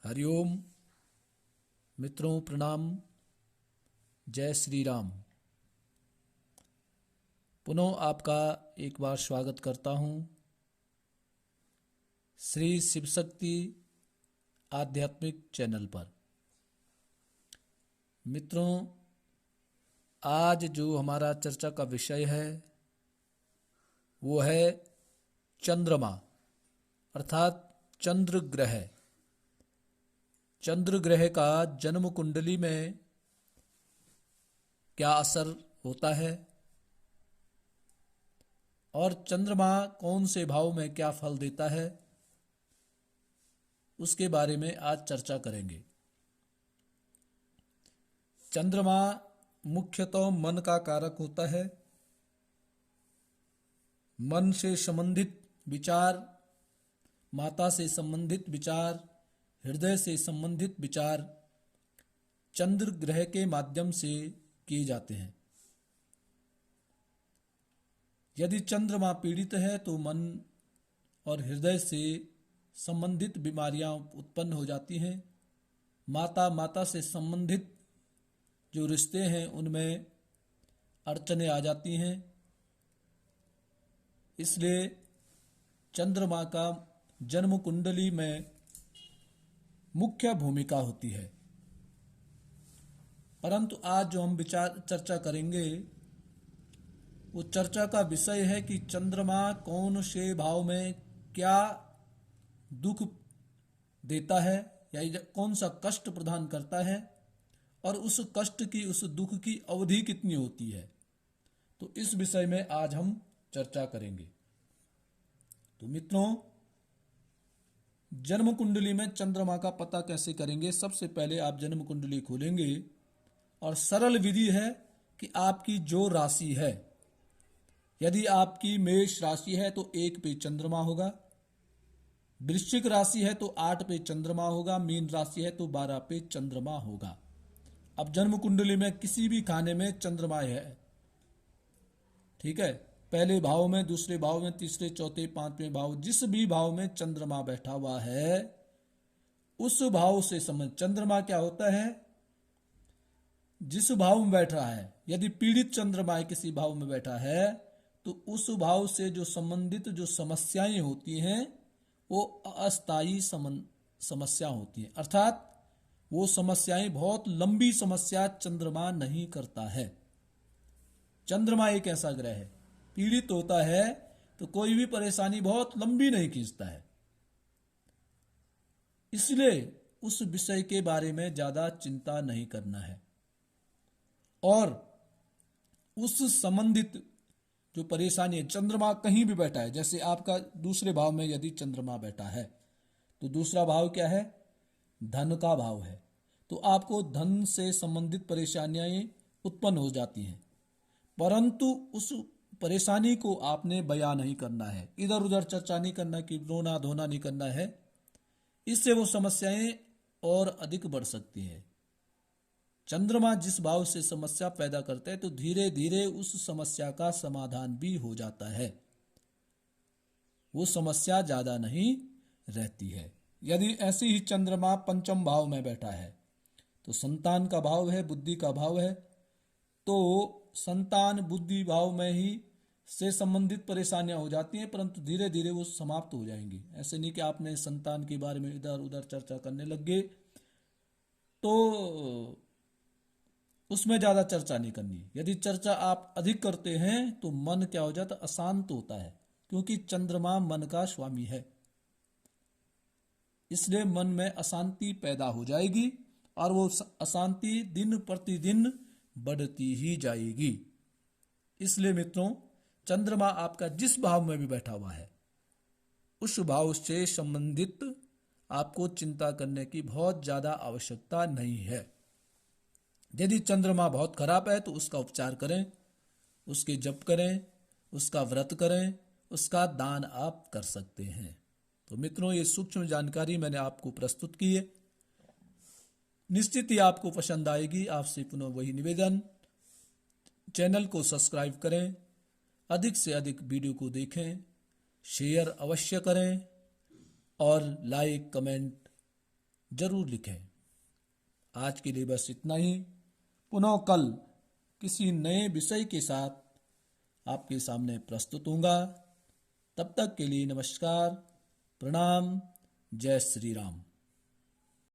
हरिओम। मित्रों प्रणाम। जय श्री राम। पुनः आपका एक बार स्वागत करता हूँ श्री शिव शक्ति आध्यात्मिक चैनल पर। मित्रों, आज जो हमारा चर्चा का विषय है वो है चंद्रमा अर्थात चंद्र ग्रह। चंद्र ग्रह का जन्म कुंडली में क्या असर होता है और चंद्रमा कौन से भाव में क्या फल देता है, उसके बारे में आज चर्चा करेंगे। चंद्रमा मुख्यतः मन का कारक होता है। मन से संबंधित विचार, माता से संबंधित विचार, हृदय से संबंधित विचार चंद्र ग्रह के माध्यम से किए जाते हैं। यदि चंद्रमा पीड़ित है तो मन और हृदय से संबंधित बीमारियां उत्पन्न हो जाती हैं। माता से संबंधित जो रिश्ते हैं उनमें अड़चनें आ जाती हैं। इसलिए चंद्रमा का जन्म कुंडली में मुख्य भूमिका होती है। परंतु आज जो हम चर्चा करेंगे वो चर्चा का विषय है कि चंद्रमा कौन से भाव में क्या दुख देता है या कौन सा कष्ट प्रदान करता है और उस कष्ट की, उस दुख की अवधि कितनी होती है। तो इस विषय में आज हम चर्चा करेंगे। तो मित्रों, जन्म कुंडली में चंद्रमा का पता कैसे करेंगे। सबसे पहले आप जन्म कुंडली खोलेंगे और सरल विधि है कि आपकी जो राशि है, यदि आपकी मेष राशि है तो 1 पे चंद्रमा होगा, वृश्चिक राशि है तो 8 पे चंद्रमा होगा, मीन राशि है तो 12 पे चंद्रमा होगा। अब जन्म कुंडली में किसी भी खाने में चंद्रमा है, ठीक है, पहले भाव में, दूसरे भाव में, तीसरे, चौथे, पांचवें भाव, जिस भी भाव में चंद्रमा बैठा हुआ है उस भाव से संबंध। चंद्रमा क्या होता है, जिस भाव में बैठ रहा है, यदि पीड़ित चंद्रमा किसी भाव में बैठा है तो उस भाव से जो संबंधित जो समस्याएं होती हैं वो अस्थायी समस्या होती हैं। अर्थात वो समस्याएं बहुत लंबी समस्या चंद्रमा नहीं करता है। चंद्रमा एक ऐसा ग्रह है, पीड़ित होता है तो कोई भी परेशानी बहुत लंबी नहीं खींचता है। इसलिए उस विषय के बारे में ज्यादा चिंता नहीं करना है और उस संबंधित जो परेशानी है, चंद्रमा कहीं भी बैठा है, जैसे आपका दूसरे भाव में यदि चंद्रमा बैठा है तो दूसरा भाव क्या है, धन का भाव है, तो आपको धन से संबंधित परेशानियां उत्पन्न हो जाती हैं। परंतु उस परेशानी को आपने बयां नहीं करना है, इधर उधर चर्चा नहीं करना कि रोना धोना नहीं करना है। इससे वो समस्याएं और अधिक बढ़ सकती हैं। चंद्रमा जिस भाव से समस्या पैदा करता है तो धीरे धीरे उस समस्या का समाधान भी हो जाता है, वो समस्या ज्यादा नहीं रहती है। यदि ऐसे ही चंद्रमा पंचम भाव में बैठा है तो संतान का भाव है, बुद्धि का भाव है, तो संतान बुद्धि भाव में ही से संबंधित परेशानियां हो जाती हैं, परंतु धीरे धीरे वो समाप्त हो जाएंगी। ऐसे नहीं कि आपने संतान के बारे में इधर उधर चर्चा करने लग गए तो उसमें ज्यादा चर्चा नहीं करनी। यदि चर्चा आप अधिक करते हैं तो मन क्या हो जाता, अशांत होता है, क्योंकि चंद्रमा मन का स्वामी है। इसलिए मन में अशांति पैदा हो जाएगी और वो अशांति दिन प्रतिदिन बढ़ती ही जाएगी। इसलिए मित्रों, चंद्रमा आपका जिस भाव में भी बैठा हुआ है उस भाव से संबंधित आपको चिंता करने की बहुत ज्यादा आवश्यकता नहीं है। यदि चंद्रमा बहुत खराब है तो उसका उपचार करें, उसके जप करें, उसका व्रत करें, उसका दान आप कर सकते हैं। तो मित्रों, ये सूक्ष्म जानकारी मैंने आपको प्रस्तुत की है, निश्चित ही आपको पसंद आएगी। आपसे पुनः वही निवेदन, चैनल को सब्सक्राइब करें, अधिक से अधिक वीडियो को देखें, शेयर अवश्य करें और लाइक कमेंट जरूर लिखें। आज के लिए बस इतना ही। पुनः कल किसी नए विषय के साथ आपके सामने प्रस्तुत होऊंगा। तब तक के लिए नमस्कार, प्रणाम, जय श्री राम।